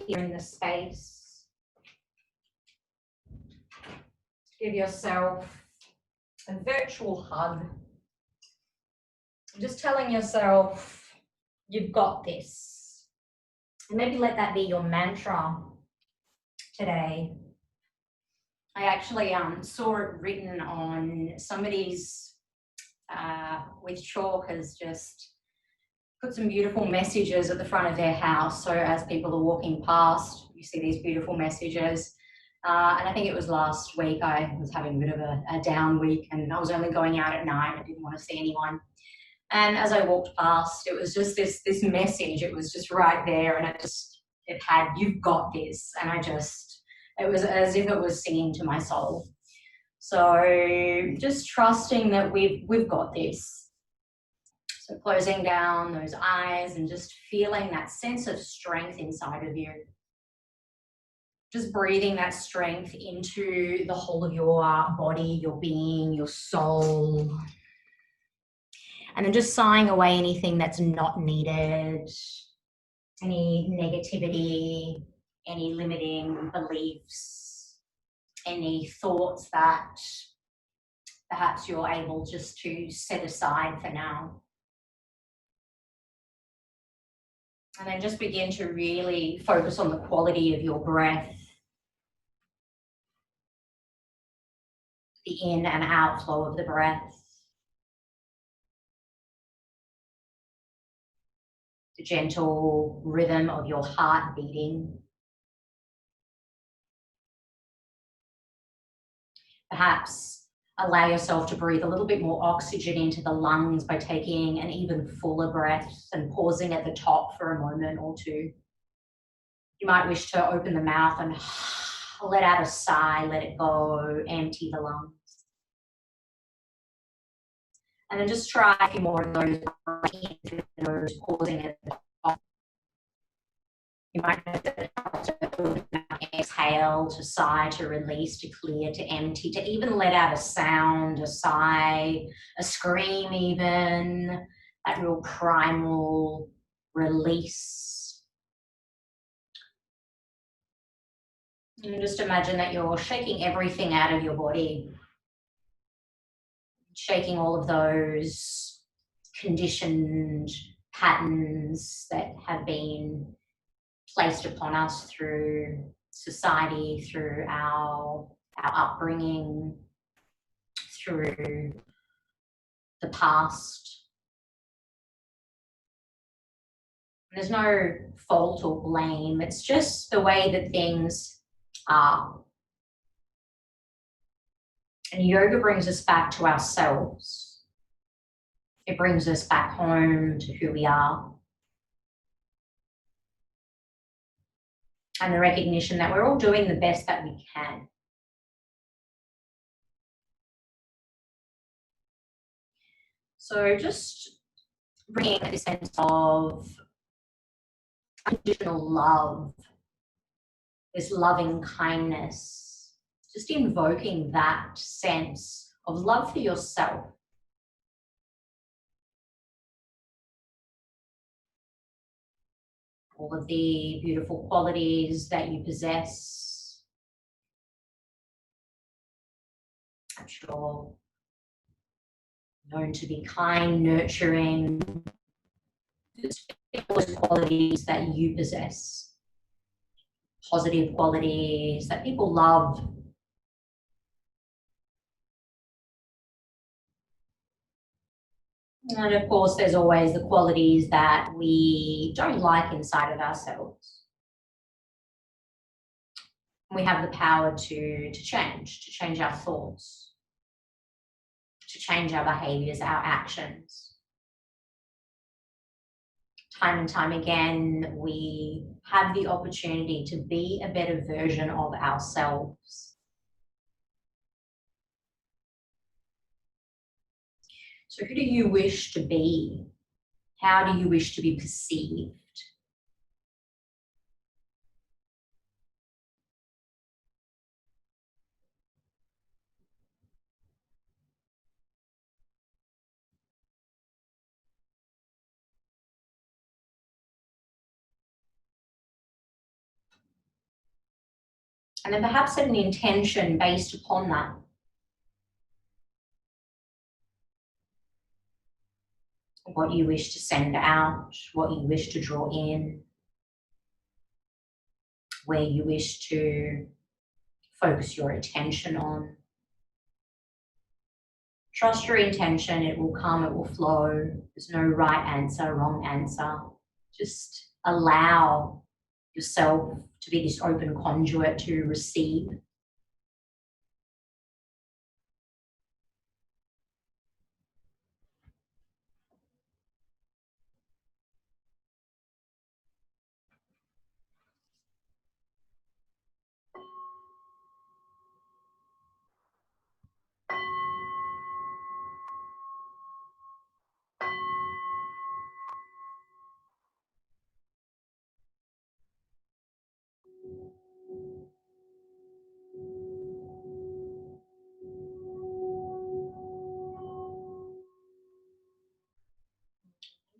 Here in the space. Give yourself a virtual hug. Just telling yourself, you've got this. And maybe let that be your mantra today. I actually saw it written on somebody's with chalk, as just put some beautiful messages at the front of their house. So as people are walking past, you see these beautiful messages. And I think it was last week, I was having a bit of a down week and I was only going out at night. I didn't want to see anyone. And as I walked past, it was just this message. It was just right there, and it had, you've got this. And it was as if it was singing to my soul. So just trusting that we've got this. So closing down those eyes and just feeling that sense of strength inside of you. Just breathing that strength into the whole of your body, your being, your soul. And then just sighing away anything that's not needed, any negativity, any limiting beliefs, any thoughts that perhaps you're able just to set aside for now. And then just begin to really focus on the quality of your breath, the in and out flow of the breath. The gentle rhythm of your heart beating. Perhaps allow yourself to breathe a little bit more oxygen into the lungs by taking an even fuller breath and pausing at the top for a moment or two. You might wish to open the mouth and let out a sigh, let it go, empty the lungs. And then just try a few more of those, pausing at the top. You might exhale, to sigh, to release, to clear, to empty, to even let out a sound, a sigh, a scream even, that real primal release. And just imagine that you're shaking everything out of your body, shaking all of those conditioned patterns that have been placed upon us through society, through our upbringing, through the past. There's no fault or blame. It's just the way that things are. And yoga brings us back to ourselves. It brings us back home to who we are. And the recognition that we're all doing the best that we can. So just bringing this sense of unconditional love, this loving kindness, just invoking that sense of love for yourself. All of the beautiful qualities that you possess. I'm sure known to be kind, nurturing, those qualities that you possess. Positive qualities that people love. And of course, there's always the qualities that we don't like inside of ourselves. We have the power to change our thoughts, to change our behaviors, our actions. Time and time again, we have the opportunity to be a better version of ourselves. So who do you wish to be? How do you wish to be perceived? And then perhaps set an intention based upon that. What you wish to send out, what you wish to draw in, where you wish to focus your attention on. Trust your intention, it will come, it will flow. There's no right answer, wrong answer. Just allow yourself to be this open conduit to receive.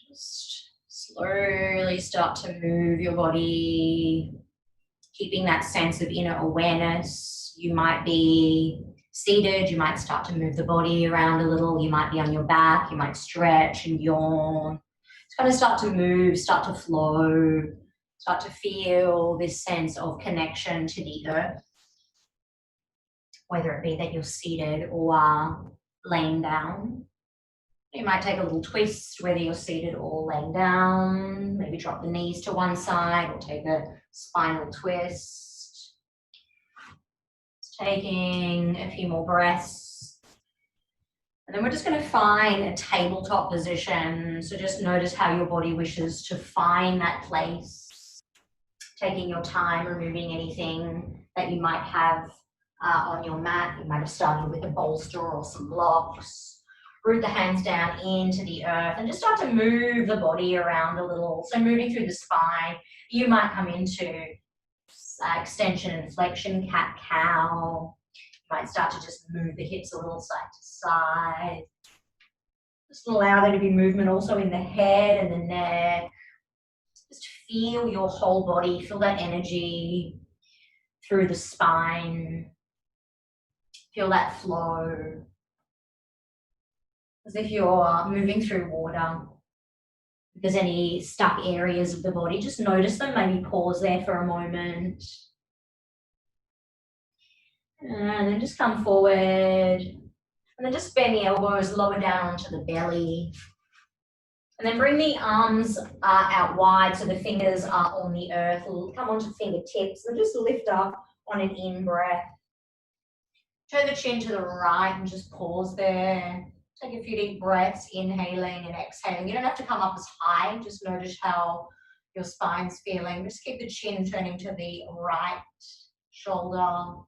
Just slowly start to move your body, keeping that sense of inner awareness. You might be seated, you might start to move the body around a little, you might be on your back, you might stretch and yawn. It's going to start to move, start to flow, start to feel this sense of connection to the earth, whether it be that you're seated or laying down. You might take a little twist, whether you're seated or laying down. Maybe drop the knees to one side or take a spinal twist. Just taking a few more breaths. And then we're just going to find a tabletop position. So just notice how your body wishes to find that place. Taking your time, removing anything that you might have on your mat. You might have started with a bolster or some blocks. Root the hands down into the earth and just start to move the body around a little. So moving through the spine, you might come into extension and flexion, cat-cow. You might start to just move the hips a little side to side. Just allow there to be movement also in the head and the neck. Just feel your whole body, feel that energy through the spine. Feel that flow. As if you're moving through water. If there's any stuck areas of the body, just notice them, maybe pause there for a moment. And then just come forward. And then just bend the elbows, lower down onto the belly. And then bring the arms out wide so the fingers are on the earth. Come onto fingertips and just lift up on an in-breath. Turn the chin to the right and just pause there. Take a few deep breaths, inhaling and exhaling. You don't have to come up as high. Just notice how your spine's feeling. Just keep the chin turning to the right shoulder.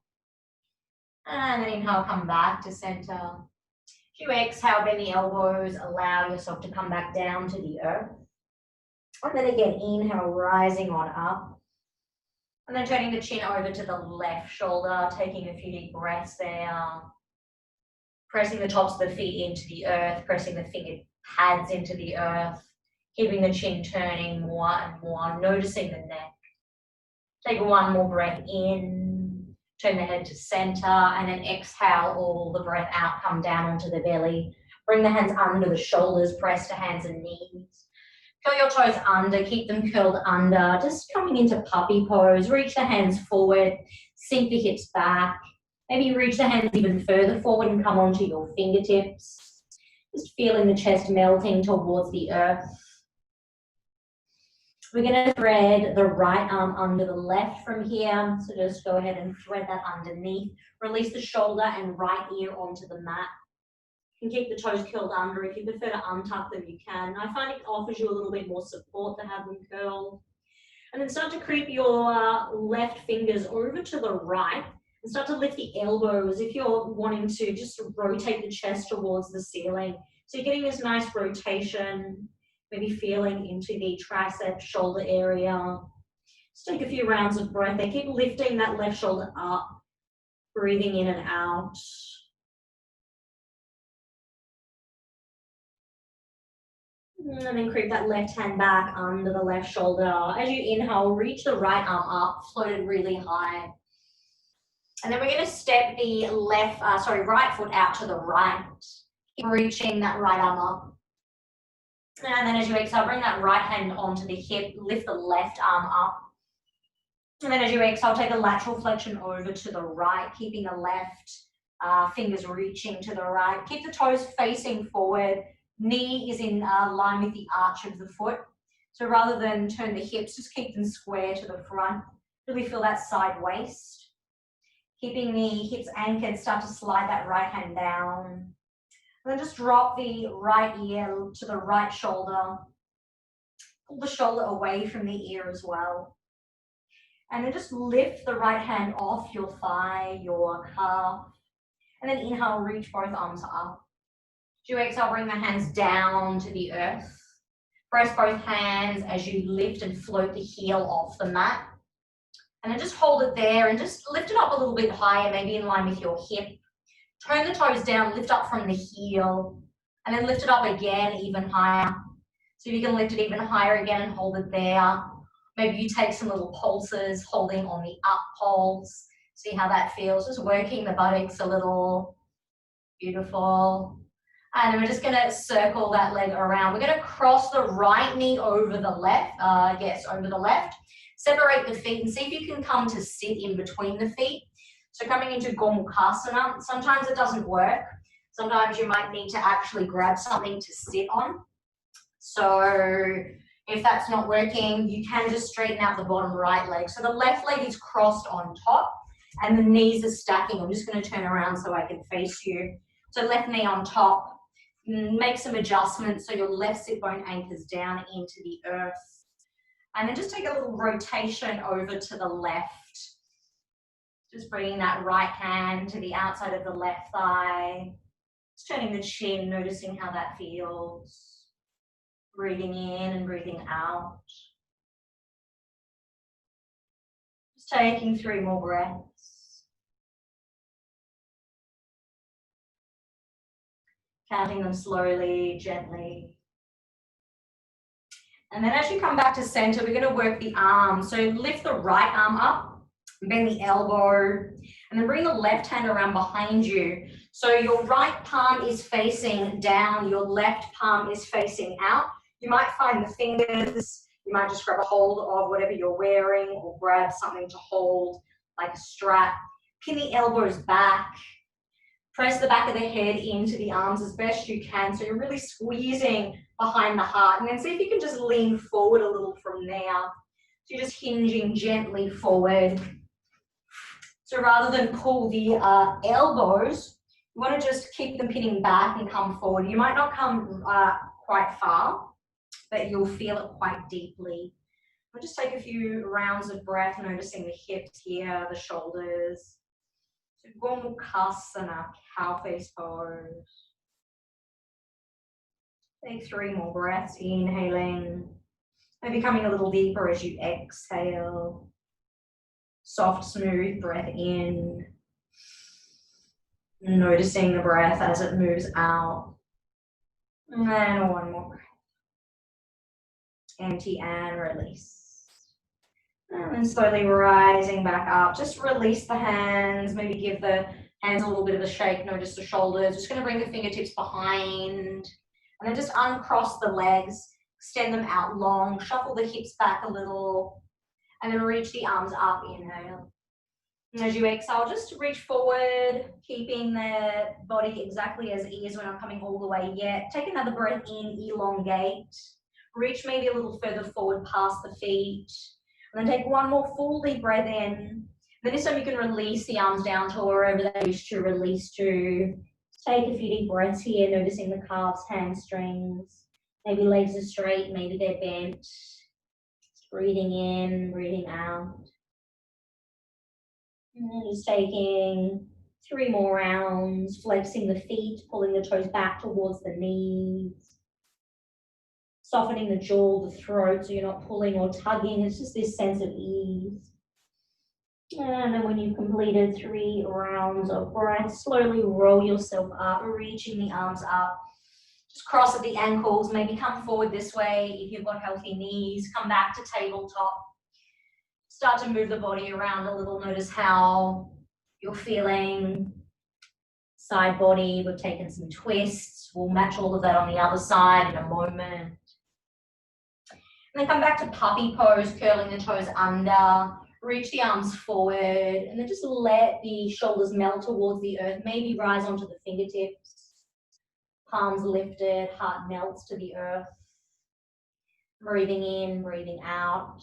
And then inhale, come back to center. As you exhale, bend the elbows. Allow yourself to come back down to the earth. And then again, inhale, rising on up. And then turning the chin over to the left shoulder, taking a few deep breaths there. Pressing the tops of the feet into the earth, pressing the finger pads into the earth, keeping the chin turning more and more, noticing the neck. Take one more breath in, turn the head to center, and then exhale all the breath out, come down onto the belly. Bring the hands under the shoulders, press to hands and knees. Curl your toes under, keep them curled under, just coming into puppy pose. Reach the hands forward, sink the hips back. Maybe reach the hands even further forward and come onto your fingertips. Just feeling the chest melting towards the earth. We're going to thread the right arm under the left from here. So just go ahead and thread that underneath. Release the shoulder and right ear onto the mat. You can keep the toes curled under. If you prefer to untuck them, you can. I find it offers you a little bit more support to have them curled. And then start to creep your left fingers over to the right. And start to lift the elbows if you're wanting to just rotate the chest towards the ceiling. So you're getting this nice rotation, maybe feeling into the tricep shoulder area. Just take a few rounds of breath there. Keep lifting that left shoulder up, breathing in and out. And then creep that left hand back under the left shoulder. As you inhale, reach the right arm up, float it really high. And then we're going to step the right foot out to the right. Keep reaching that right arm up. And then as you exhale, bring that right hand onto the hip, lift the left arm up. And then as you exhale, take a lateral flexion over to the right, keeping the left fingers reaching to the right. Keep the toes facing forward. Knee is in line with the arch of the foot. So rather than turn the hips, just keep them square to the front. Really feel that side waist. Keeping the hips anchored, start to slide that right hand down. And then just drop the right ear to the right shoulder. Pull the shoulder away from the ear as well. And then just lift the right hand off your thigh, your calf. And then inhale, reach both arms up. As you exhale, bring the hands down to the earth. Press both hands as you lift and float the heel off the mat. And then just hold it there and just lift it up a little bit higher, maybe in line with your hip. Turn the toes down, lift up from the heel, and then lift it up again, even higher. So you can lift it even higher again and hold it there. Maybe you take some little pulses, holding on the up pulse. See how that feels, just working the buttocks a little. Beautiful. And then we're just gonna circle that leg around. We're gonna cross the right knee over the left, over the left. Separate the feet and see if you can come to sit in between the feet. So coming into Gomukhasana, sometimes it doesn't work. Sometimes you might need to actually grab something to sit on. So if that's not working, you can just straighten out the bottom right leg. So the left leg is crossed on top and the knees are stacking. I'm just going to turn around so I can face you. So left knee on top. Make some adjustments so your left sit bone anchors down into the earth. And then just take a little rotation over to the left. Just bringing that right hand to the outside of the left thigh. Just turning the chin, noticing how that feels. Breathing in and breathing out. Just taking 3 more breaths. Counting them slowly, gently. And then as you come back to center, we're going to work the arms. So lift the right arm up, bend the elbow, and then bring the left hand around behind you. So your right palm is facing down, your left palm is facing out. You might find the fingers, you might just grab a hold of whatever you're wearing or grab something to hold, like a strap. Pin the elbows back. Press the back of the head into the arms as best you can. So you're really squeezing behind the heart. And then see if you can just lean forward a little from there. So you're just hinging gently forward. So rather than pull the elbows, you want to just keep them pinning back and come forward. You might not come quite far, but you'll feel it quite deeply. We'll just take a few rounds of breath, noticing the hips here, the shoulders. So Gomukhasana, cow face pose. Take 3 more breaths, inhaling. Maybe coming a little deeper as you exhale. Soft, smooth breath in. Noticing the breath as it moves out. And then 1 more breath. Empty and release. And then slowly rising back up. Just release the hands. Maybe give the hands a little bit of a shake. Notice the shoulders. Just going to bring the fingertips behind. And then just uncross the legs. Extend them out long. Shuffle the hips back a little. And then reach the arms up. Inhale. And as you exhale, just reach forward. Keeping the body exactly as it is. We're not coming all the way yet. Take another breath in. Elongate. Reach maybe a little further forward past the feet. And then take 1 more full deep breath in. Then this time you can release the arms down to wherever they wish to release to. Take a few deep breaths here, noticing the calves, hamstrings. Maybe legs are straight, maybe they're bent. Just breathing in, breathing out. And then just taking 3 more rounds, flexing the feet, pulling the toes back towards the knees. Softening the jaw, the throat, so you're not pulling or tugging. It's just this sense of ease. And then when you've completed 3 rounds of breath, slowly roll yourself up, reaching the arms up. Just cross at the ankles, maybe come forward this way. If you've got healthy knees, come back to tabletop. Start to move the body around a little. Notice how you're feeling. Side body, we've taken some twists. We'll match all of that on the other side in a moment. And then come back to puppy pose, curling the toes under. Reach the arms forward, and then just let the shoulders melt towards the earth. Maybe rise onto the fingertips. Palms lifted, heart melts to the earth. Breathing in, breathing out.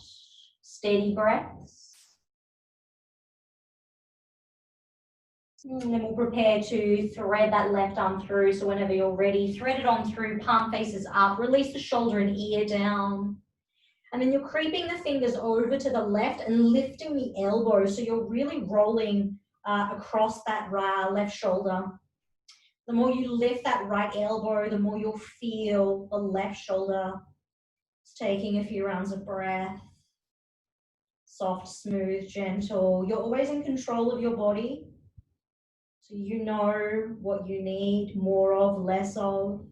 Steady breaths. And then we'll prepare to thread that left arm through. So whenever you're ready, thread it on through, palm faces up, release the shoulder and ear down. And then you're creeping the fingers over to the left and lifting the elbow. So you're really rolling across that left shoulder. The more you lift that right elbow, the more you'll feel the left shoulder. It's taking a few rounds of breath. Soft, smooth, gentle. You're always in control of your body. So you know what you need more of, less of.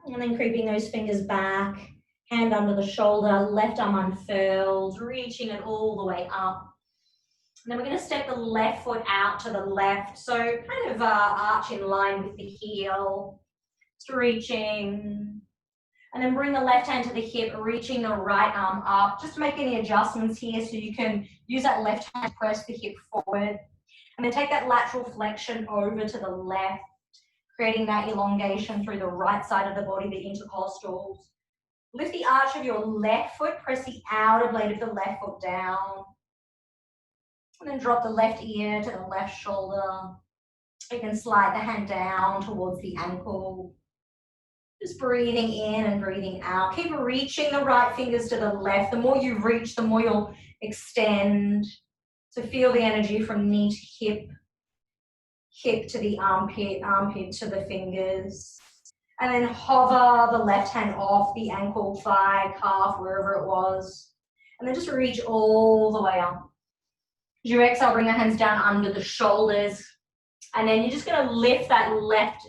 And then creeping those fingers back, hand under the shoulder, left arm unfurled, reaching it all the way up. And then we're going to step the left foot out to the left. So kind of arch in line with the heel. Just reaching. And then bring the left hand to the hip, reaching the right arm up. Just to make any adjustments here so you can use that left hand to press the hip forward. And then take that lateral flexion over to the left, creating that elongation through the right side of the body, the intercostals. Lift the arch of your left foot, press the outer blade of the left foot down. And then drop the left ear to the left shoulder. You can slide the hand down towards the ankle. Just breathing in and breathing out. Keep reaching the right fingers to the left. The more you reach, the more you'll extend. So feel the energy from knee to hip, hip to the armpit, armpit to the fingers. And then hover the left hand off the ankle, thigh, calf, wherever it was. And then just reach all the way up. As you exhale, bring the hands down under the shoulders. And then you're just going to lift that left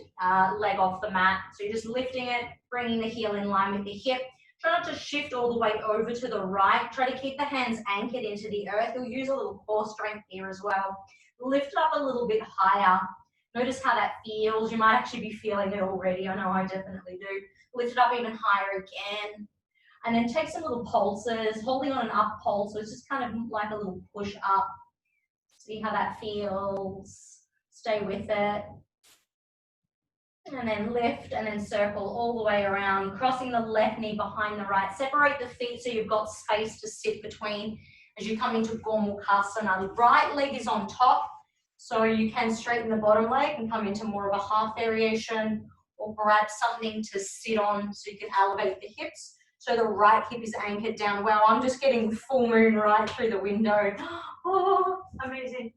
leg off the mat. So you're just lifting it, bringing the heel in line with the hip. Try not to shift all the way over to the right. Try to keep the hands anchored into the earth. You'll use a little core strength here as well. Lift it up a little bit higher. Notice how that feels. You might actually be feeling it already. I know I definitely do. Lift it up even higher again. And then take some little pulses, holding on an up pulse. So it's just kind of like a little push up. See how that feels. Stay with it. And then lift and then circle all the way around, crossing the left knee behind the right. Separate the feet so you've got space to sit between as you come into Gormukhasana. The right leg is on top, so you can straighten the bottom leg and come into more of a half variation, or grab something to sit on so you can elevate the hips. So the right hip is anchored down. Wow, I'm just getting full moon right through the window. Oh, amazing.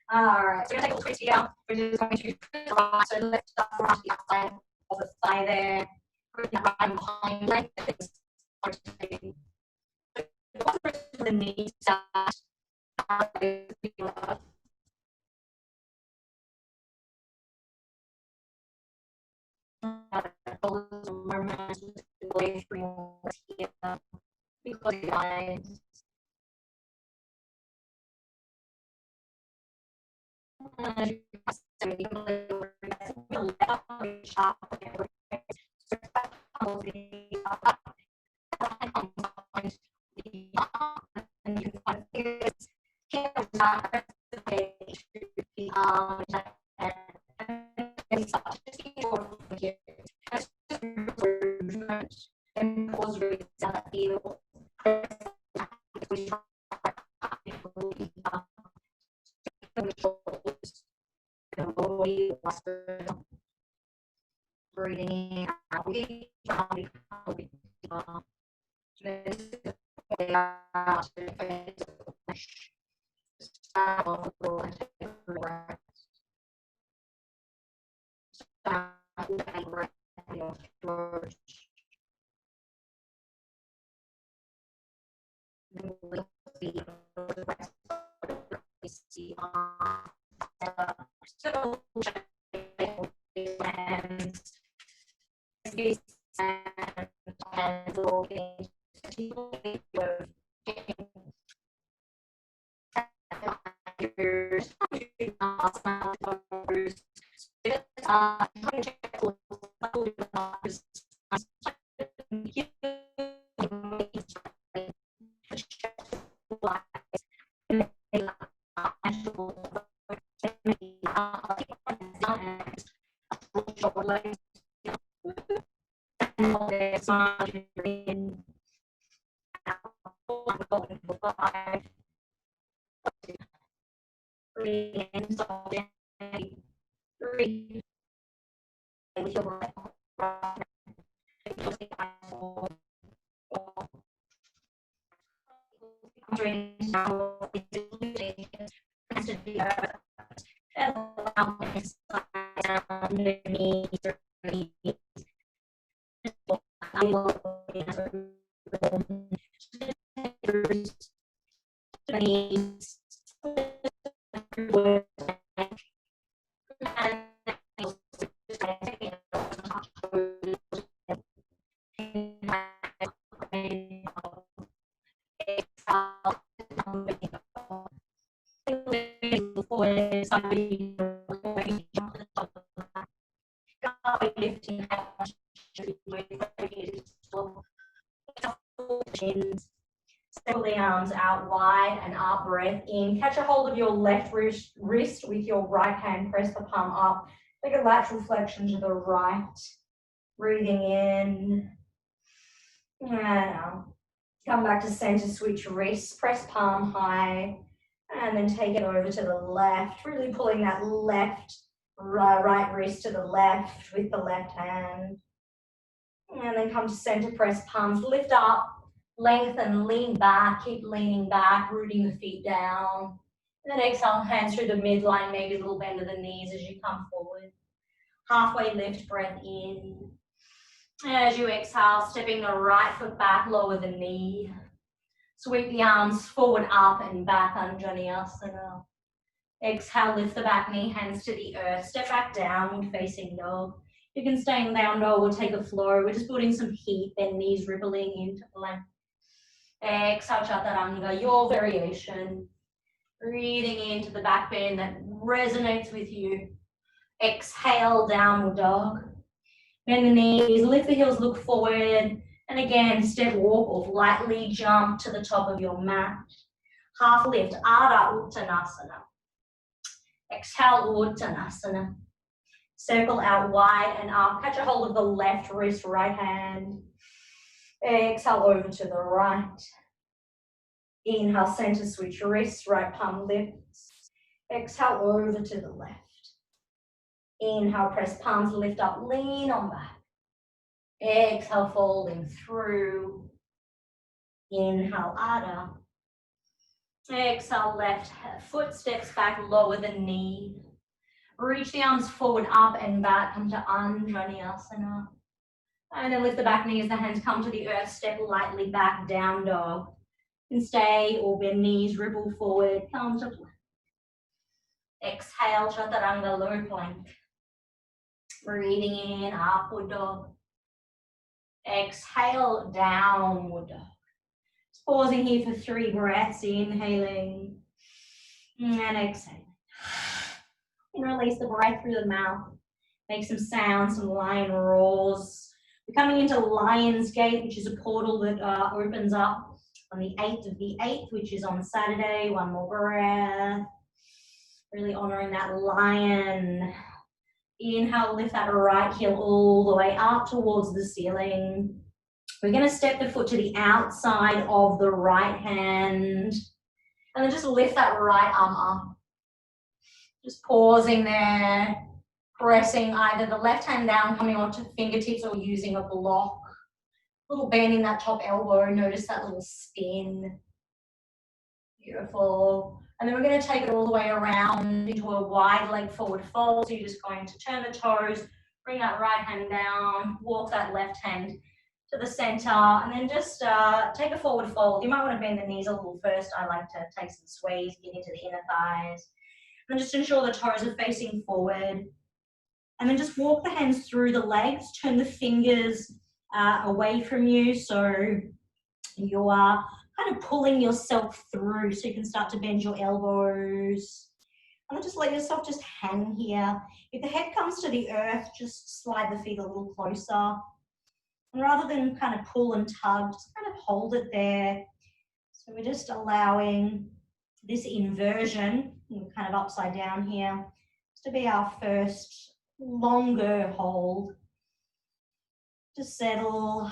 All right, so we're going to take a twist here. We're just going to twist right, so lift up right the outside of the thigh there. Bring that right behind, length the hips. The knees out. Because the eyes. Breathing out. Circle the arms out wide and up, breath in. Catch a hold of your left wrist with your right hand, press the palm up. Take a lateral flexion to the right. Breathing in. And out. Come back to center, switch wrists, press palm high. And then take it over to the left, really pulling that right wrist to the left with the left hand. And then come to center, press palms, lift up, lengthen, lean back, keep leaning back, rooting the feet down. And then exhale, hands through the midline, maybe a little bend of the knees as you come forward. Halfway lift, breath in. As you exhale, stepping the right foot back, lower the knee. Sweep the arms forward, up and back, Anjaneyasana. Exhale, lift the back knee, hands to the earth. Step back, downward facing dog. You can stay in down dog or take a flow. We're just building some heat, bend knees rippling into plank. Exhale, chaturanga, your variation. Breathing into the back bend that resonates with you. Exhale, downward dog. Bend the knees, lift the heels, look forward. And again, step, walk, or lightly jump to the top of your mat. Half lift, Ardha Uttanasana. Exhale, Uttanasana. Circle out wide and up. Catch a hold of the left wrist, right hand. Exhale over to the right. Inhale, center switch wrists, right palm lifts. Exhale over to the left. Inhale, press palms, lift up, lean on back. Exhale, folding through. Inhale, Ardha. Exhale, left foot steps back, lower the knee. Reach the arms forward, up and back, come to Anjaneyasana. And then lift the back knee as the hands come to the earth, step lightly back, down dog. And stay or bend knees, ripple forward, come to plank. Exhale, chaturanga, low plank. Breathing in, upward dog. Exhale, downward dog. Just pausing here for 3 breaths, inhaling and exhaling. And release the breath through the mouth. Make some sounds, some lion roars. We're coming into Lion's Gate, which is a portal that opens up on the 8th of the 8th, which is on Saturday. One more breath. Really honoring that lion. Inhale, lift that right heel all the way up towards the ceiling. We're going to step the foot to the outside of the right hand. And then just lift that right arm up. Just pausing there. Pressing either the left hand down, coming onto fingertips, or using a block. Little bend in that top elbow. Notice that little spin. Beautiful. And then we're going to take it all the way around into a wide leg forward fold. So you're just going to turn the toes, bring that right hand down, walk that left hand to the center, and then just take a forward fold. You might want to bend the knees a little first. I like to take some squeeze, get into the inner thighs. And just ensure the toes are facing forward. And then just walk the hands through the legs, turn the fingers away from you. So you are kind of pulling yourself through so you can start to bend your elbows. And then just let yourself just hang here. If the head comes to the earth, just slide the feet a little closer. And rather than kind of pull and tug, just kind of hold it there. So we're just allowing this inversion, we're kind of upside down here, to be our first longer hold. Just settle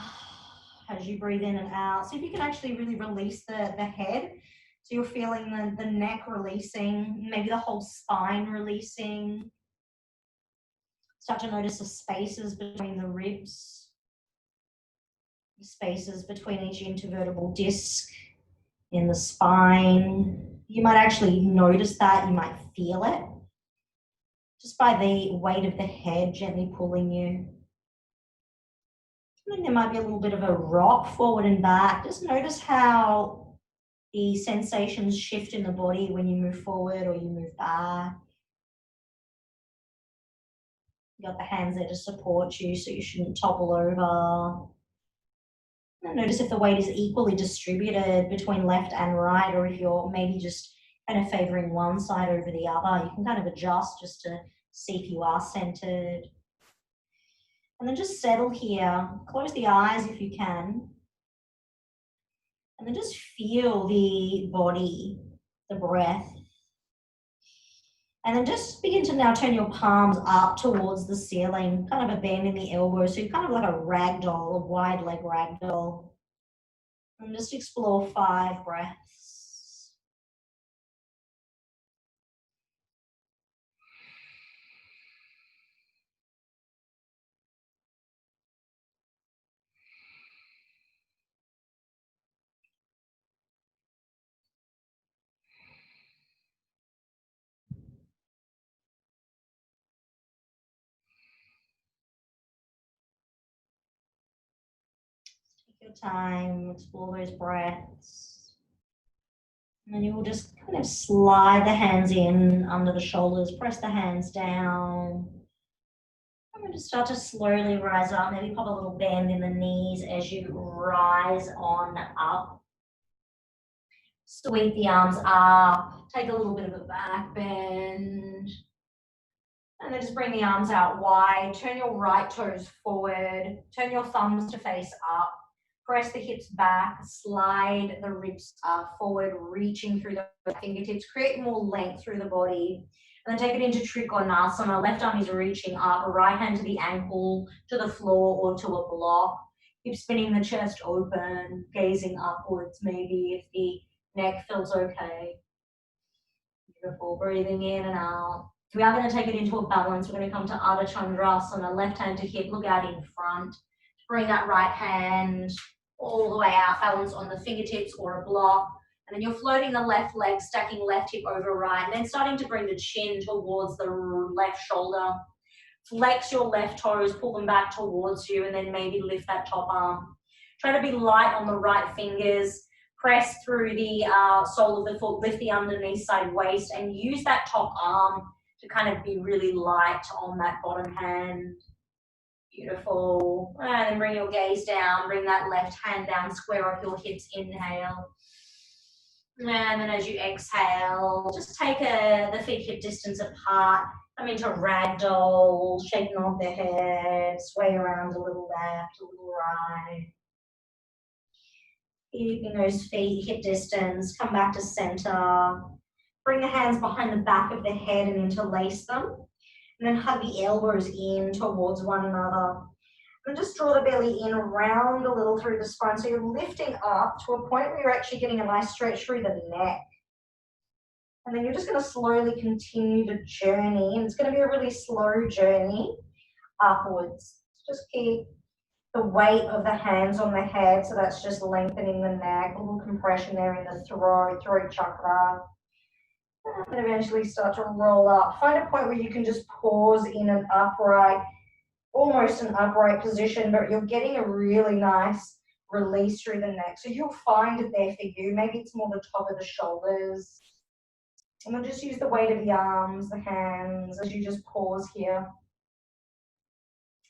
as you breathe in and out. See if you can actually really release the head. So you're feeling the neck releasing, maybe the whole spine releasing. Start to notice the spaces between the ribs, the spaces between each intervertebral disc in the spine. You might actually notice that, you might feel it, just by the weight of the head gently pulling you. And then there might be a little bit of a rock forward and back. Just notice how the sensations shift in the body when you move forward or you move back. You got the hands there to support you, so you shouldn't topple over. And notice if the weight is equally distributed between left and right, or if you're maybe just kind of favoring one side over the other. You can kind of adjust just to see if you are centered. And then just settle here. Close the eyes if you can. And then just feel the body, the breath. And then just begin to now turn your palms up towards the ceiling, kind of a bend in the elbow. So you're kind of like a ragdoll, a wide leg ragdoll. And just explore 5 breaths. Take your time, explore those breaths. And then you will just kind of slide the hands in under the shoulders, press the hands down. I'm going to start to slowly rise up, maybe pop a little bend in the knees as you rise on up. Sweep the arms up, take a little bit of a back bend. And then just bring the arms out wide, turn your right toes forward, turn your thumbs to face up, press the hips back, slide the ribs forward, reaching through the fingertips, create more length through the body. And then take it into Trikonasana. Left arm is reaching up, right hand to the ankle, to the floor or to a block. Keep spinning the chest open, gazing upwards maybe if the neck feels okay. Beautiful, breathing in and out. We are going to take it into a balance. We're going to come to Ardha Chandrasana, left hand to hip, look out in front. Bring that right hand all the way out, balance on the fingertips or a block. And then you're floating the left leg, stacking left hip over right, and then starting to bring the chin towards the left shoulder. Flex your left toes, pull them back towards you, and then maybe lift that top arm. Try to be light on the right fingers. Press through the sole of the foot, lift the underneath side waist, and use that top arm to kind of be really light on that bottom hand. Beautiful. And then bring your gaze down, bring that left hand down, square off your hips, inhale. And then as you exhale, just take the feet hip distance apart. Come into ragdoll, shaking off the head, sway around a little left, a little right. Keeping those feet hip distance, come back to center. Bring the hands behind the back of the head and interlace them. And then hug the elbows in towards one another. And just draw the belly in, round a little through the spine. So you're lifting up to a point where you're actually getting a nice stretch through the neck. And then you're just going to slowly continue the journey. And it's going to be a really slow journey upwards. Just keep the weight of the hands on the head. So that's just lengthening the neck, a little compression there in the throat chakra. And eventually start to roll up. Find a point where you can just pause in an upright, almost an upright position, but you're getting a really nice release through the neck. So you'll find it there for you. Maybe it's more the top of the shoulders. And then just use the weight of the arms, the hands, as you just pause here.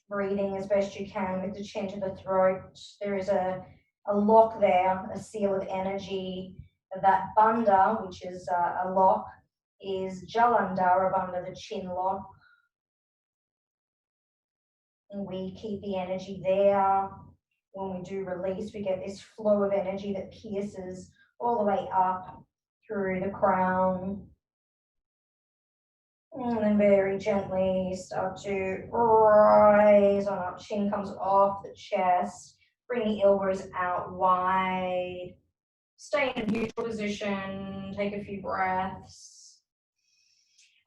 Breathing as best you can with the chin to the throat. There is a a lock there, a seal of energy. That bandha, which is a lock, is Jalandhara bandha, the chin lock. And we keep the energy there. When we do release, we get this flow of energy that pierces all the way up through the crown. And then very gently start to rise on up. Chin comes off the chest. Bring the elbows out wide. Stay in a neutral position. Take a few breaths.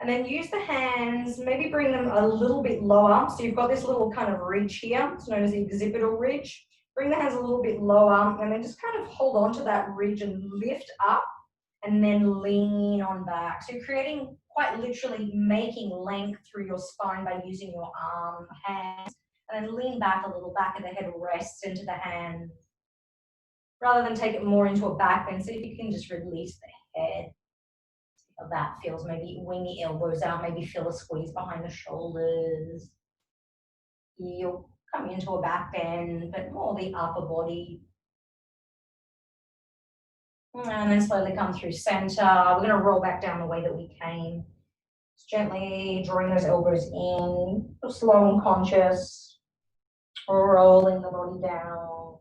And then use the hands, maybe bring them a little bit lower. So you've got this little kind of ridge here. It's known as the occipital ridge. Bring the hands a little bit lower and then just kind of hold on to that ridge and lift up and then lean on back. So you're creating, quite literally making length through your spine by using your hands. And then lean back a little, back of the head rests into the hand. Rather than take it more into a back bend, see if you can just release the head. See how that feels. Maybe wing the elbows out, maybe feel a squeeze behind the shoulders. You'll come into a back bend, but more the upper body. And then slowly come through center. We're going to roll back down the way that we came. Just gently drawing those elbows in, slow and conscious, rolling the body down,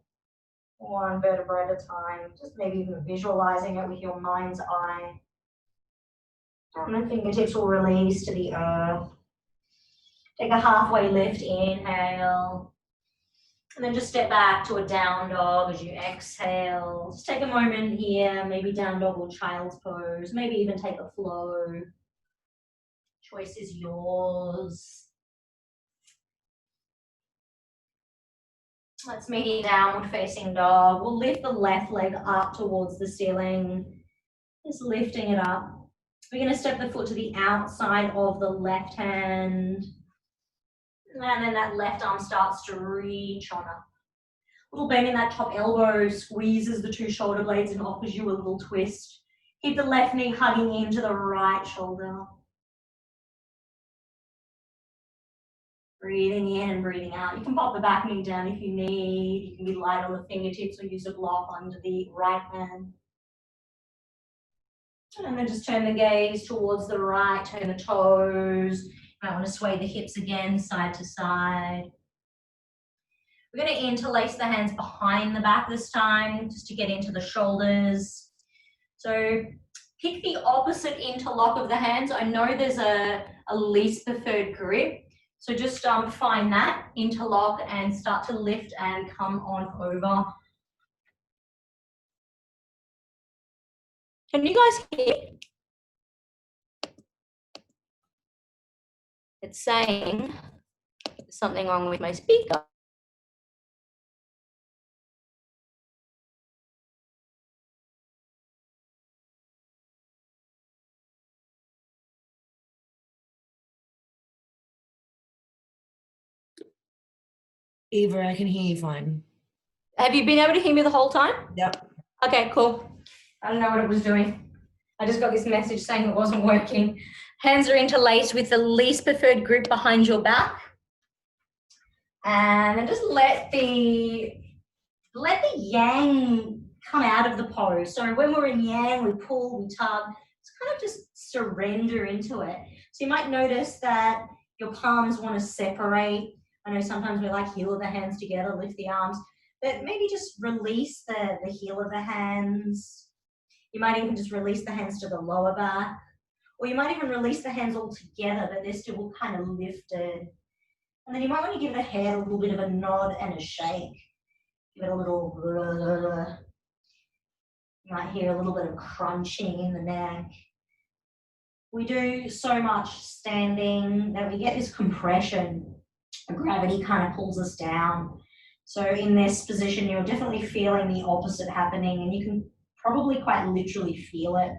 one vertebra at a time, just maybe even visualizing it with your mind's eye. And then fingertips will release to the earth. Take a halfway lift, inhale. And then just step back to a down dog as you exhale. Just take a moment here, maybe down dog or child's pose, maybe even take a flow. Choice is yours. Let's meet in downward facing dog. We'll lift the left leg up towards the ceiling, just lifting it up. We're going to step the foot to the outside of the left hand. And then that left arm starts to reach on up. Little bend in that top elbow, squeezes the two shoulder blades and offers you a little twist. Keep the left knee hugging into the right shoulder. Breathing in and breathing out. You can pop the back knee down if you need. You can be light on the fingertips or use a block under the right hand. And then just turn the gaze towards the right, turn the toes. You might want to sway the hips again, side to side. We're going to interlace the hands behind the back this time, just to get into the shoulders. So pick the opposite interlock of the hands. I know there's a least preferred grip. So just find that interlock and start to lift and come on over. Can you guys hear me? It's saying there's something wrong with my speaker. Eva, I can hear you fine. Have you been able to hear me the whole time? Yep. Okay, cool. I don't know what it was doing. I just got this message saying it wasn't working. Hands are interlaced with the least preferred grip behind your back. And then just let the yang come out of the pose. So when we're in yang, we pull, we tug. It's kind of just surrender into it. So you might notice that your palms want to separate. I know sometimes we like heel of the hands together, lift the arms, but maybe just release the heel of the hands. You might even just release the hands to the lower back, or you might even release the hands all together, but they're still kind of lifted. And then you might want to give the head a little bit of a nod and a shake. Give it a little, you might hear a little bit of crunching in the neck. We do so much standing that we get this compression. Gravity kind of pulls us down. So in this position, you're definitely feeling the opposite happening, and you can probably quite literally feel it.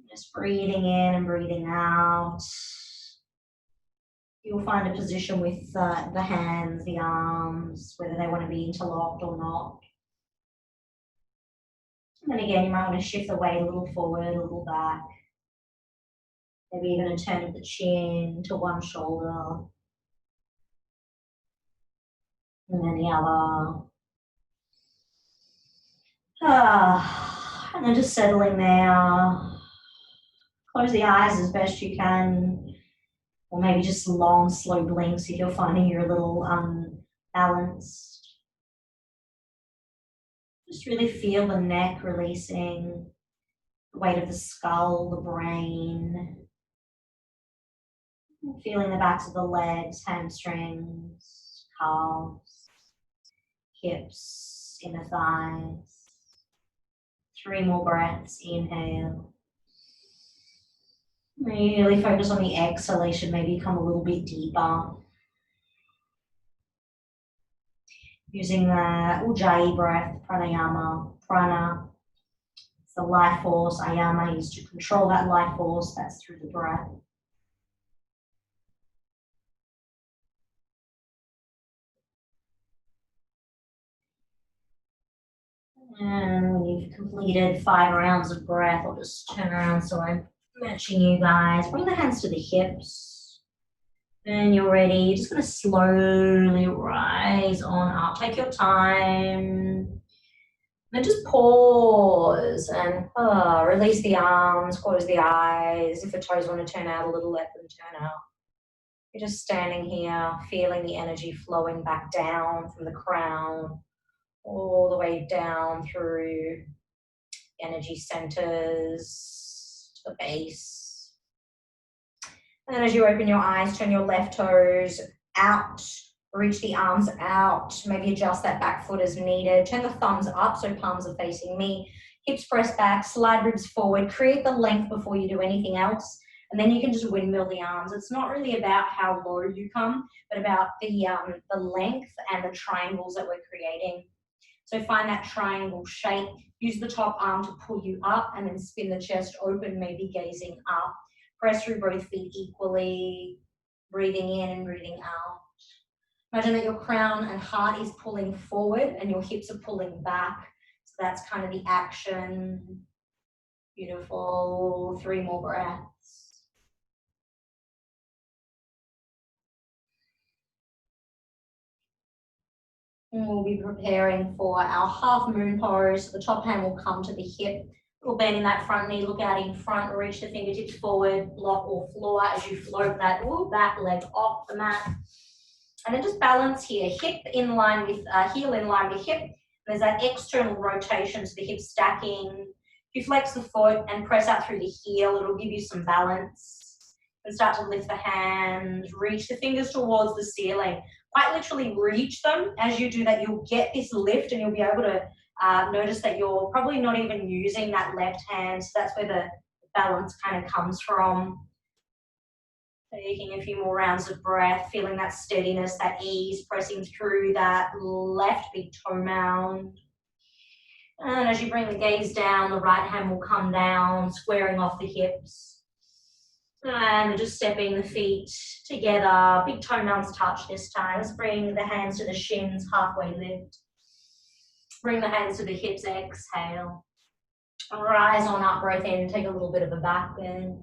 Just breathing in and breathing out. You'll find a position with the hands, the arms, whether they want to be interlocked or not. And then again, you might want to shift the weight a little forward, a little back. Maybe even a turn of the chin to one shoulder. And then the other. And then just settling there. Close the eyes as best you can, or maybe just long, slow blinks if you're finding you're a little unbalanced. Just really feel the neck releasing, the weight of the skull, the brain. Feeling the backs of the legs, hamstrings, calves, hips, inner thighs. 3 more breaths, inhale. Really focus on the exhalation, maybe come a little bit deeper. Using the Ujjayi breath, pranayama, prana. It's the life force, ayama is to control that life force, that's through the breath. And when you've completed 5 rounds of breath, I'll just turn around so I'm matching you guys. Bring the hands to the hips. When you're ready, you're just going to slowly rise on up. Take your time. Then just pause and release the arms, close the eyes. If the toes want to turn out a little, let them turn out. You're just standing here, feeling the energy flowing back down from the crown all the way down through energy centers to the base. And then as you open your eyes, turn your left toes out, reach the arms out, maybe adjust that back foot as needed. Turn the thumbs up so palms are facing me. Hips press back, slide ribs forward, create the length before you do anything else. And then you can just windmill the arms. It's not really about how low you come, but about the length and the triangles that we're creating. So find that triangle shape. Use the top arm to pull you up and then spin the chest open, maybe gazing up. Press through both feet equally, breathing in and breathing out. Imagine that your crown and heart is pulling forward and your hips are pulling back. So that's kind of the action. Beautiful. 3 more breaths. And we'll be preparing for our half moon pose. So the top hand will come to the hip. Little bend in that front knee, look out in front, reach the fingertips forward, block or floor as you float that back leg off the mat. And then just balance here, hip in line with, heel in line with hip. There's that external rotation, so the hip stacking. If you flex the foot and press out through the heel, it'll give you some balance. And start to lift the hands, reach the fingers towards the ceiling. Quite literally reach them. As you do that, you'll get this lift and you'll be able to notice that you're probably not even using that left hand. So that's where the balance kind of comes from. Taking a few more rounds of breath, feeling that steadiness, that ease, pressing through that left big toe mound. And as you bring the gaze down, the right hand will come down, squaring off the hips. And just stepping the feet together, big toe mounds touch this time. Let's bring the hands to the shins, halfway lift. Bring the hands to the hips, exhale. Rise on up, breath in, take a little bit of a back bend.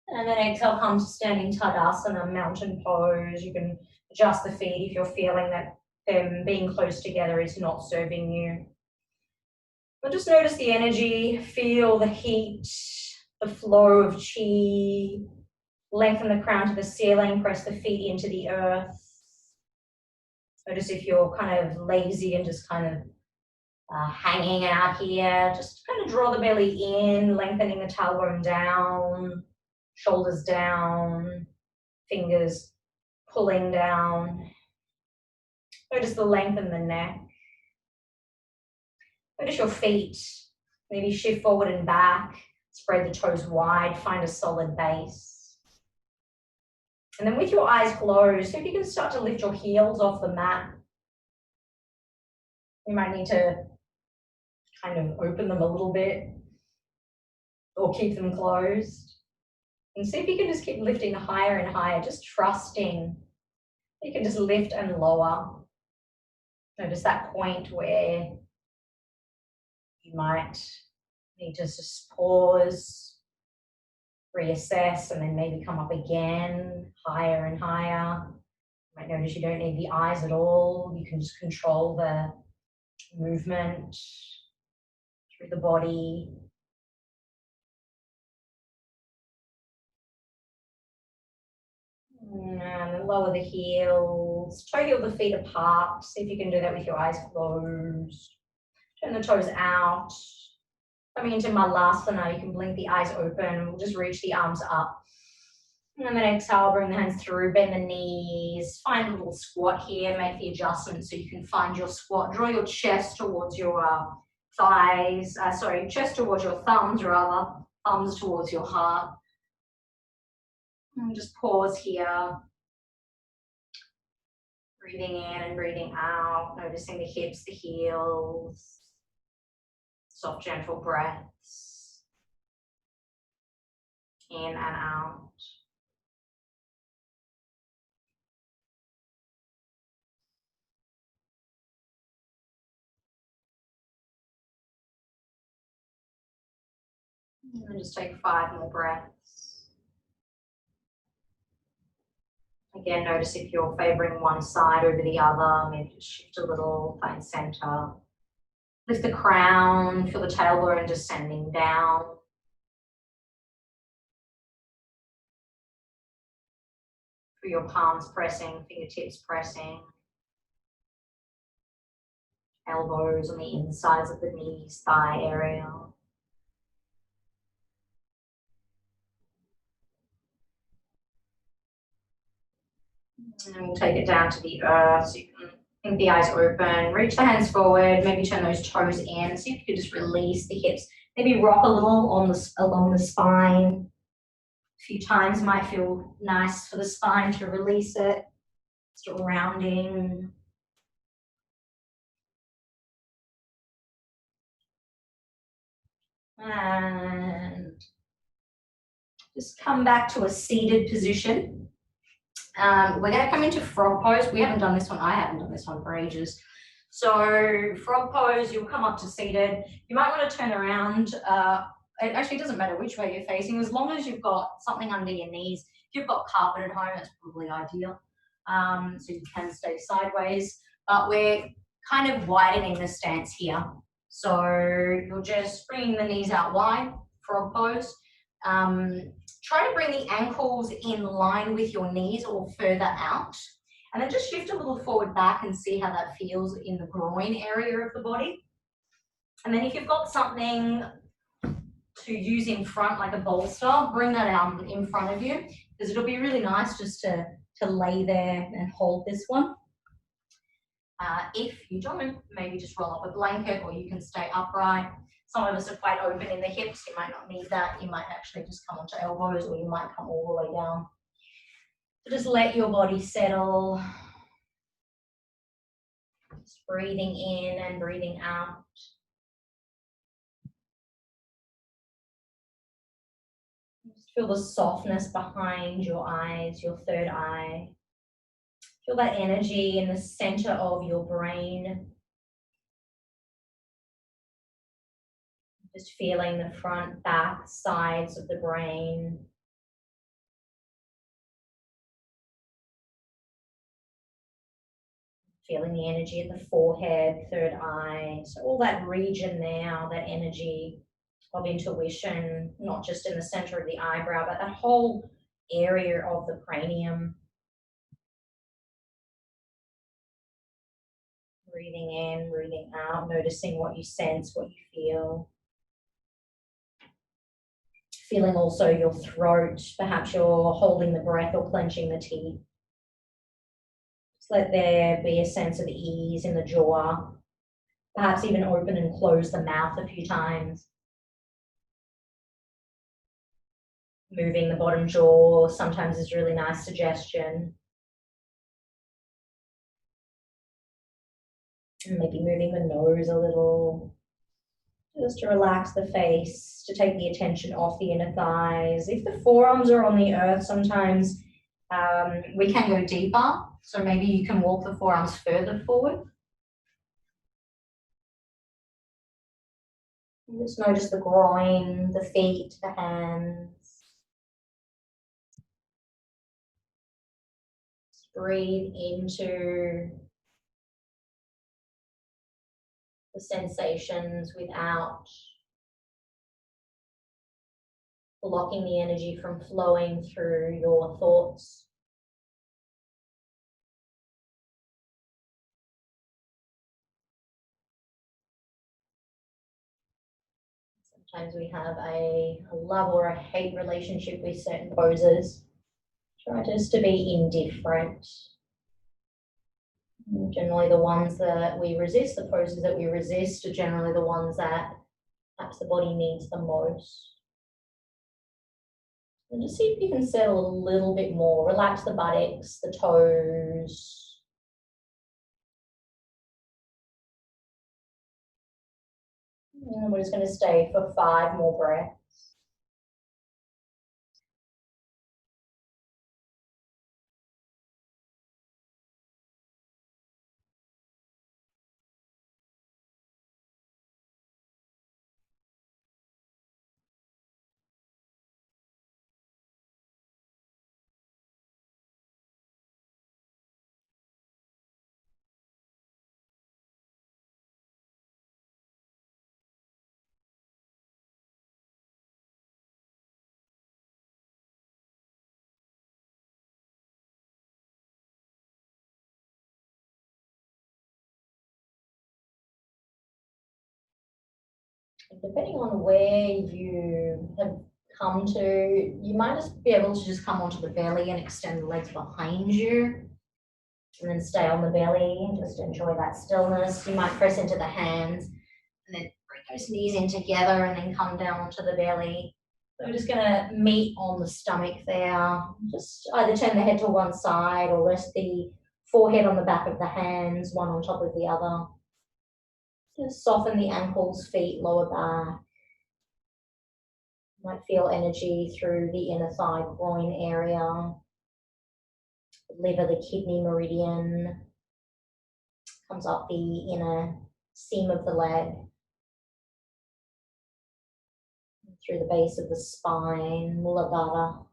And then exhale, come to standing Tadasana, mountain pose. You can adjust the feet if you're feeling that them being close together is not serving you. But just notice the energy, feel the heat, the flow of chi. Lengthen the crown to the ceiling, press the feet into the earth. Notice if you're kind of lazy and just kind of hanging out here, just kind of draw the belly in, lengthening the tailbone down. Shoulders down, fingers pulling down. Notice the length in the neck. Notice your feet. Maybe shift forward and back. Spread the toes wide. Find a solid base. And then with your eyes closed, if you can start to lift your heels off the mat. You might need to kind of open them a little bit or keep them closed. And see if you can just keep lifting higher and higher, just trusting. You can just lift and lower. Notice that point where you might need to just pause, reassess, and then maybe come up again, higher and higher. You might notice you don't need the eyes at all. You can just control the movement through the body. And lower the heels, toe heel the feet apart. See if you can do that with your eyes closed. Turn the toes out. Coming into Malasana, you can blink the eyes open. We'll just reach the arms up. And then exhale, bring the hands through, bend the knees. Find a little squat here. Make the adjustment so you can find your squat. Draw your chest towards your thighs. Chest towards your thumbs rather. Thumbs towards your heart. And just pause here. Breathing in and breathing out, noticing the hips, the heels, soft, gentle breaths, in and out. And then just take 5 more breaths. Again, notice if you're favoring one side over the other, maybe just shift a little, find center. Lift the crown, feel the tailbone descending down. Feel your palms pressing, fingertips pressing. Elbows on the insides of the knees, thigh area. And we'll take it down to the earth. So you can think the eyes open, reach the hands forward, maybe turn those toes in. See if you can just release the hips. Maybe rock a little along the spine. A few times might feel nice for the spine to release it. Just rounding. And just come back to a seated position. We're going to come into frog pose. We haven't done this one. I haven't done this one for ages. So frog pose, you'll come up to seated. You might want to turn around. It actually doesn't matter which way you're facing, as long as you've got something under your knees. If you've got carpet at home, that's probably ideal. So you can stay sideways. But we're kind of widening the stance here. So you're just bringing the knees out wide, frog pose. Try to bring the ankles in line with your knees or further out. And then just shift a little forward back and see how that feels in the groin area of the body. And then if you've got something to use in front, like a bolster, bring that out in front of you, because it'll be really nice just to lay there and hold this one. If you don't, maybe just roll up a blanket, or you can stay upright. Some of us are quite open in the hips. You might not need that. You might actually just come onto elbows, or you might come all the way down. So just let your body settle. Just breathing in and breathing out. Just feel the softness behind your eyes, your third eye. Feel that energy in the center of your brain. Just feeling the front, back, sides of the brain. Feeling the energy at the forehead, third eye. So all that region now, that energy of intuition, not just in the center of the eyebrow, but that whole area of the cranium. Breathing in, breathing out, noticing what you sense, what you feel. Feeling also your throat, perhaps you're holding the breath or clenching the teeth. Just let there be a sense of ease in the jaw. Perhaps even open and close the mouth a few times. Moving the bottom jaw sometimes is really nice suggestion. And maybe moving the nose a little. Just to relax the face, to take the attention off the inner thighs. If the forearms are on the earth, sometimes we can go deeper. So maybe you can walk the forearms further forward. And just notice the groin, the feet, the hands. Just breathe into the sensations without blocking the energy from flowing through your thoughts. Sometimes we have a love or a hate relationship with certain poses. Try just to be indifferent. Generally the ones that we resist, the poses that we resist, are generally the ones that perhaps the body needs the most. And just see if you can settle a little bit more. Relax the buttocks, the toes. And we're just going to stay for 5 more breaths. Depending on where you have come to, you might just be able to just come onto the belly and extend the legs behind you and then stay on the belly and just enjoy that stillness. You might press into the hands and then bring those knees in together and then come down onto the belly. So we're just going to meet on the stomach there. Just either turn the head to one side or rest the forehead on the back of the hands, one on top of the other. Just soften the ankles, feet, lower back. You might feel energy through the inner thigh groin area. Liver, the kidney meridian. Comes up the inner seam of the leg. Through the base of the spine, Muladhara.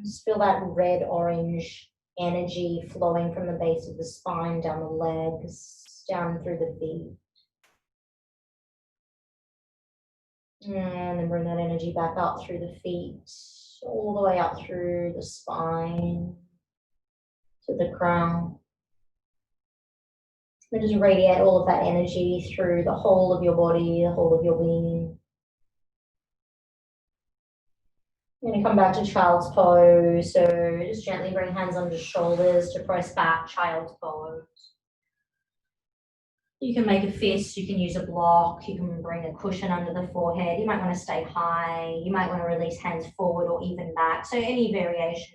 Just feel that red-orange energy flowing from the base of the spine, down the legs, down through the feet. And then bring that energy back up through the feet, all the way up through the spine, to the crown. And just radiate all of that energy through the whole of your body, the whole of your being. You're going to come back to child's pose. So just gently bring hands under shoulders to press back, child's pose. You can make a fist, you can use a block, you can bring a cushion under the forehead. You might want to stay high. You might want to release hands forward or even back. So any variation.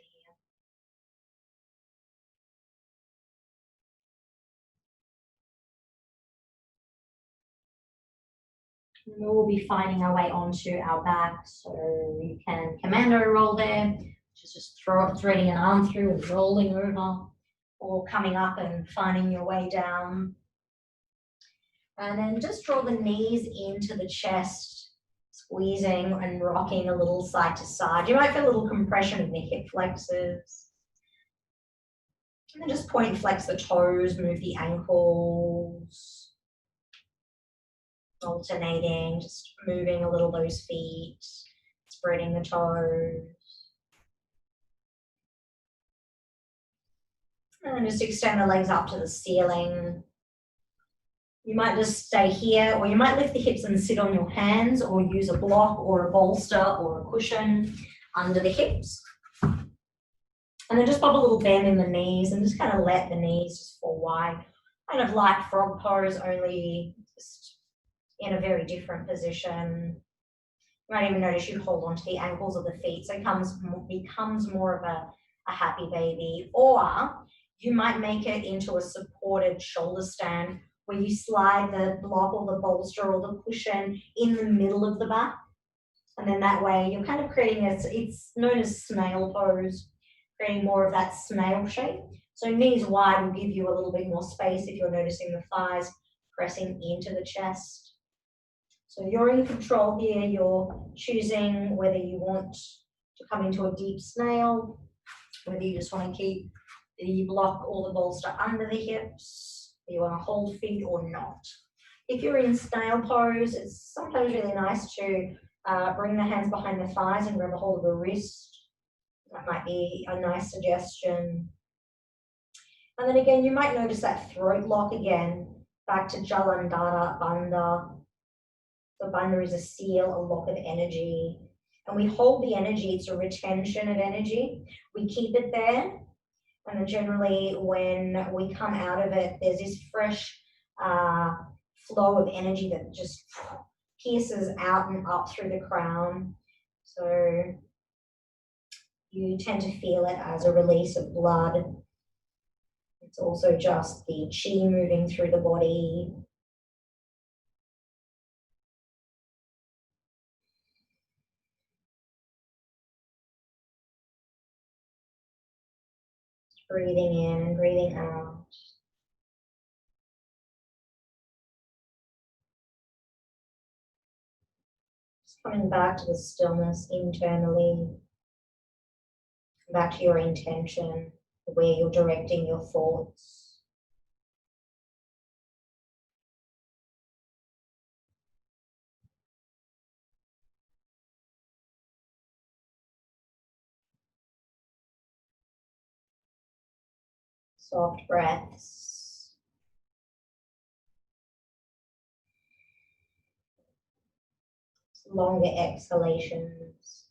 We will be finding our way onto our back, so you can commando roll there, which is just threading an arm through and rolling over, or coming up and finding your way down. And then just draw the knees into the chest, squeezing and rocking a little side to side. You might feel a little compression in the hip flexors. And then just point flex the toes, move the ankles. Alternating, just moving a little those feet, spreading the toes. And then just extend the legs up to the ceiling. You might just stay here, or you might lift the hips and sit on your hands, or use a block or a bolster or a cushion under the hips. And then just pop a little bend in the knees and just kind of let the knees just fall wide. Kind of like frog pose, only just in a very different position. You might even notice you hold on to the ankles of the feet, so it becomes more of a happy baby. Or you might make it into a supported shoulder stand where you slide the block or the bolster or the cushion in the middle of the back. And then that way you're kind of creating it's known as snail pose, creating more of that snail shape. So knees wide will give you a little bit more space if you're noticing the thighs pressing into the chest. So you're in control here. You're choosing whether you want to come into a deep snail, whether you just want to keep the block or the bolster under the hips. You want to hold feet or not. If you're in snail pose, it's sometimes really nice to bring the hands behind the thighs and grab a hold of the wrist. That might be a nice suggestion. And then again, you might notice that throat lock again, back to Jalandhara Bandha. So Bandha is a seal, a lock of energy. And we hold the energy, it's a retention of energy. We keep it there. And then generally when we come out of it, there's this fresh flow of energy that just pierces out and up through the crown. So you tend to feel it as a release of blood. It's also just the chi moving through the body. Breathing in and breathing out. Just coming back to the stillness internally. Back to your intention, where you're directing your thoughts. Soft breaths. Longer exhalations.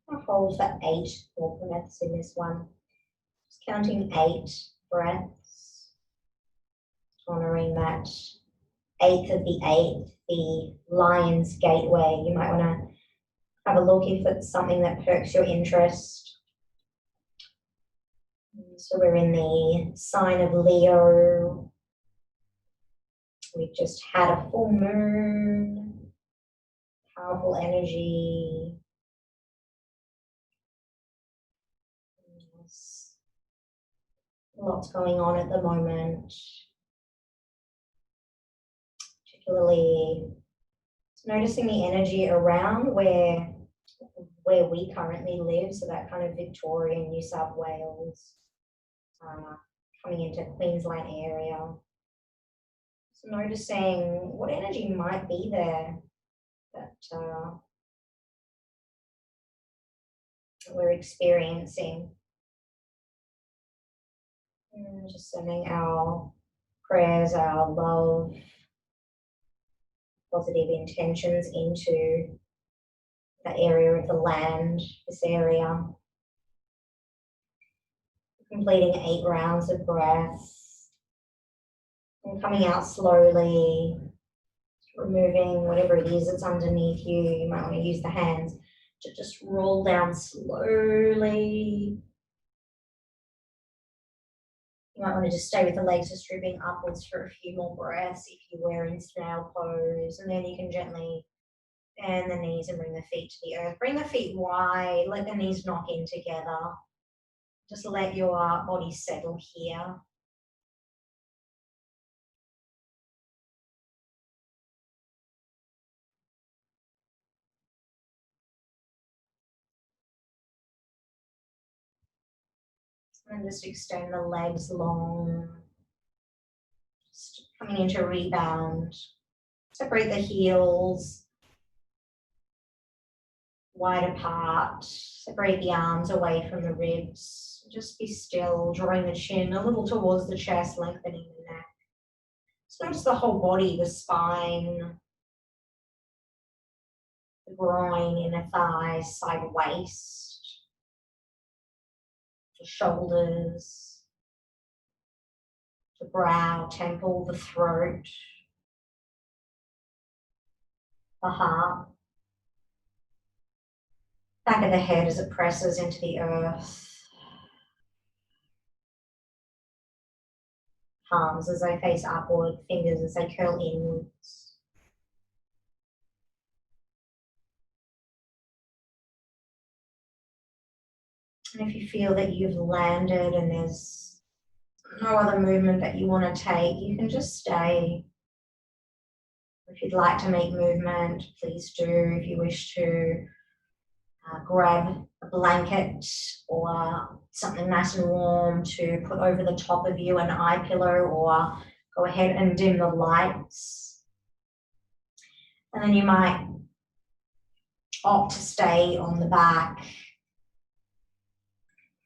I'll hold for 8 more breaths in this one. Just counting 8 breaths. Honoring that 8th of the 8th, the Lion's Gateway. You might want to have a look if it's something that perks your interest. So we're in the sign of Leo. We've just had a full moon, powerful energy. There's lots going on at the moment, particularly noticing the energy around where we currently live, so that kind of Victoria, New South Wales, coming into Queensland area. So noticing what energy might be there that we're experiencing. And just sending our prayers, our love, positive intentions into that area of the land, this area. Completing 8 rounds of breath. And coming out slowly, removing whatever it is that's underneath you. You might want to use the hands to just roll down slowly. You might want to just stay with the legs just drooping upwards for a few more breaths if you were in snail pose. And then you can gently bend the knees and bring the feet to the earth. Bring the feet wide, let the knees knock in together. Just let your body settle here. And just extend the legs long. Just coming into rebound. Separate the heels wide apart. Separate the arms away from the ribs. Just be still, drawing the chin a little towards the chest, lengthening the neck. Just notice the whole body, the spine, the groin, inner thighs, side waist, the shoulders, the brow, temple, the throat, the heart, back of the head as it presses into the earth, palms as they face upward, fingers as they curl inwards. And if you feel that you've landed and there's no other movement that you want to take, you can just stay. If you'd like to make movement, please do. If you wish to grab a blanket or something nice and warm to put over the top of you, an eye pillow, or go ahead and dim the lights. And then you might opt to stay on the back.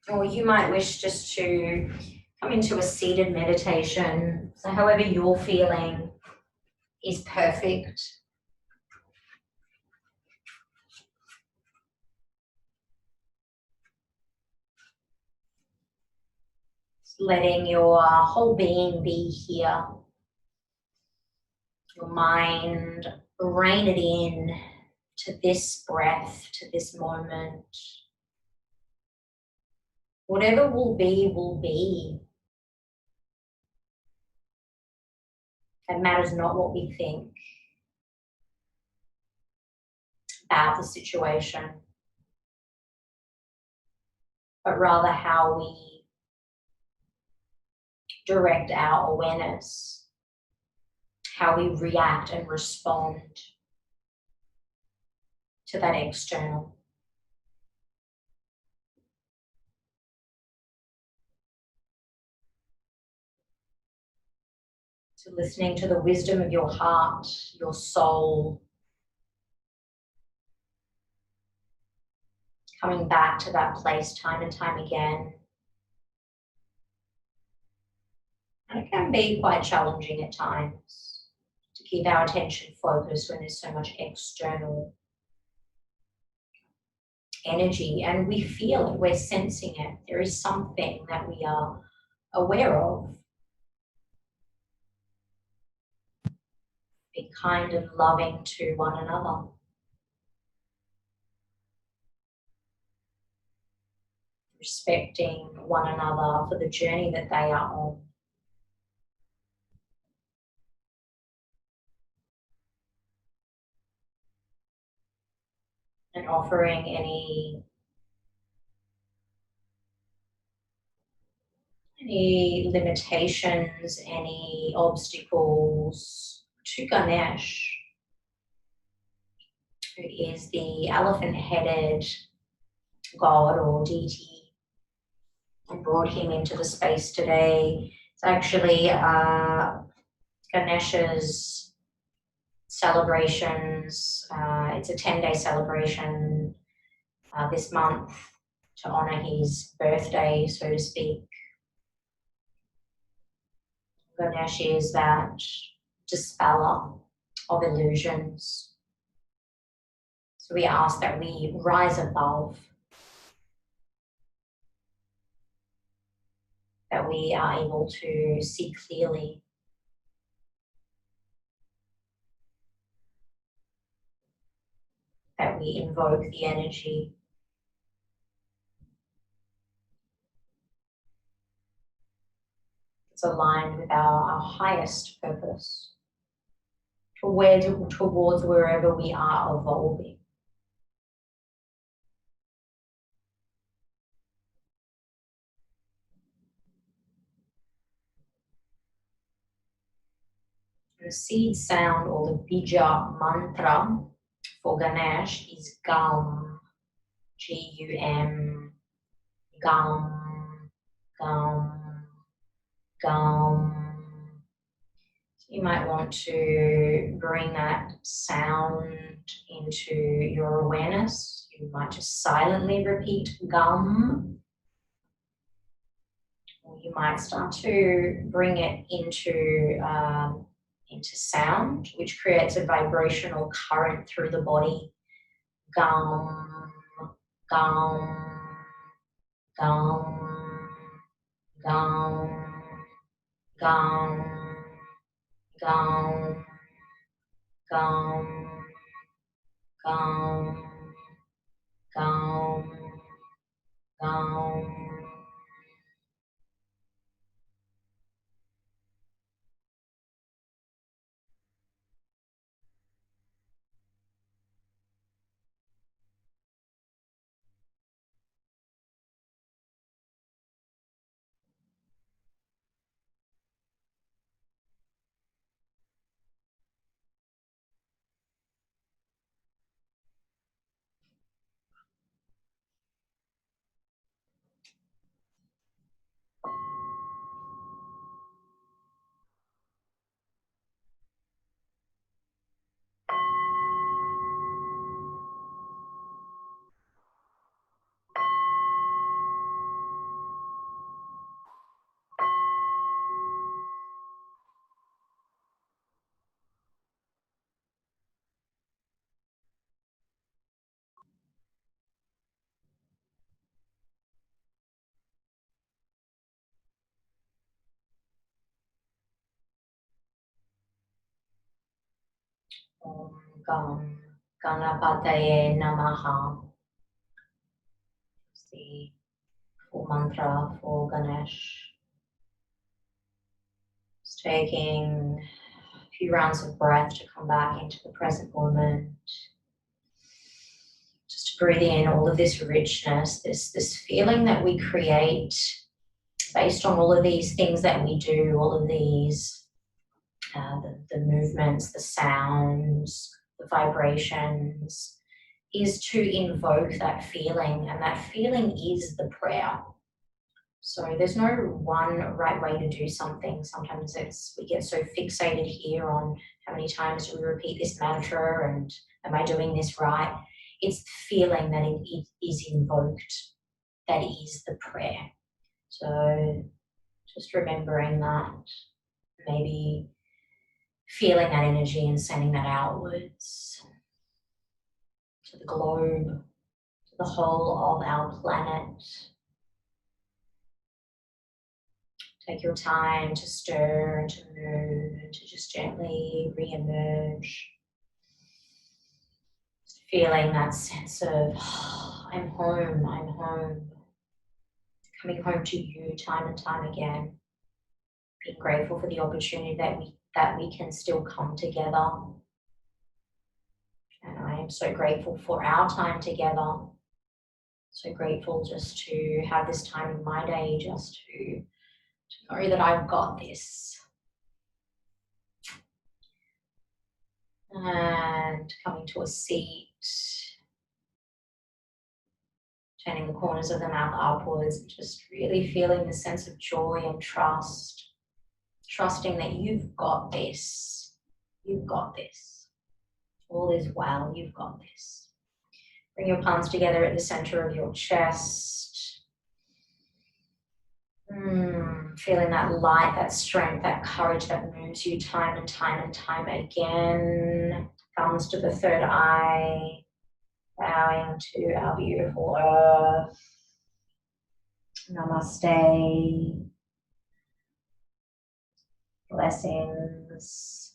Or you might wish just to come into a seated meditation. So however you're feeling is perfect. Letting your whole being be here. Your mind, rein it in to this breath, to this moment. Whatever will be, will be. It matters not what we think about the situation, but rather how we direct our awareness, how we react and respond to that external. So listening to the wisdom of your heart, your soul, coming back to that place time and time again. And it can be quite challenging at times to keep our attention focused when there's so much external energy and we feel it, we're sensing it. There is something that we are aware of. Be kind and loving to one another. Respecting one another for the journey that they are on. And offering any limitations, any obstacles to Ganesh, who is the elephant-headed god or deity, and brought him into the space today. It's actually Ganesh's celebrations. It's a 10-day celebration this month to honor his birthday, so to speak. Ganesh is that dispeller of illusions. So we ask that we rise above, that we are able to see clearly, that we invoke the energy that's aligned with our highest purpose, towards wherever we are evolving. The seed sound or the bija mantra for Ganesh is Gum, G-U-M, Gum, Gum, Gum. So you might want to bring that sound into your awareness. You might just silently repeat Gum. Or you might start to bring it into sound, which creates a vibrational current through the body. Gum, gum, gum, gum, gum, gum, gum, gum, gum, gum. Om Gam Ganapataye Namaha. It's the full mantra for Ganesh. Just taking a few rounds of breath to come back into the present moment. Just to breathe in all of this richness, this feeling that we create based on all of these things that we do, all of these the movements, the sounds, the vibrations, is to invoke that feeling, and that feeling is the prayer. So there's no one right way to do something. Sometimes we get so fixated here on how many times do we repeat this mantra and am I doing this right? It's the feeling that it is invoked that is the prayer. So just remembering that, maybe feeling that energy and sending that outwards to the globe, to the whole of our planet. Take your time to stir and to move and to just gently re-emerge. Just feeling that sense of, I'm home, I'm home. Coming home to you time and time again. Being grateful for the opportunity that we can still come together. And I am so grateful for our time together. So grateful just to have this time in my day, just to know that I've got this. And coming to a seat, turning the corners of the mouth upwards, just really feeling the sense of joy and trust, trusting that you've got this. You've got this. All is well, you've got this. Bring your palms together at the center of your chest. Feeling that light, that strength, that courage that moves you time and time and time again. Thumbs to the third eye, bowing to our beautiful earth. Namaste. Blessings.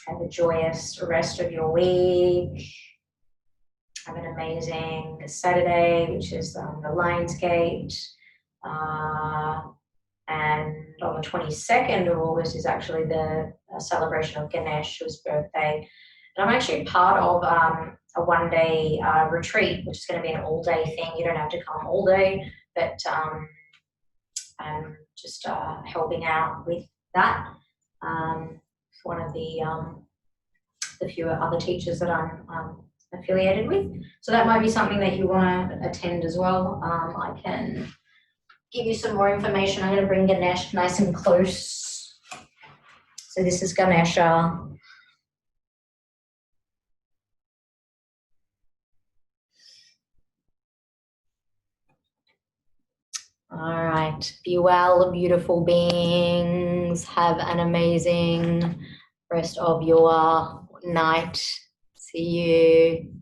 Have a joyous rest of your week. Have an amazing Saturday, which is the Lion's Gate. And on the 22nd of August is actually the celebration of Ganesh's birthday. And I'm actually part of a one-day retreat, which is going to be an all-day thing. You don't have to come all day, but I'm just helping out with that. One of the few other teachers that I'm affiliated with. So that might be something that you want to attend as well. I can give you some more information. I'm going to bring Ganesh nice and close. So this is Ganesha. All right. Be well, beautiful beings. Have an amazing rest of your night. See you.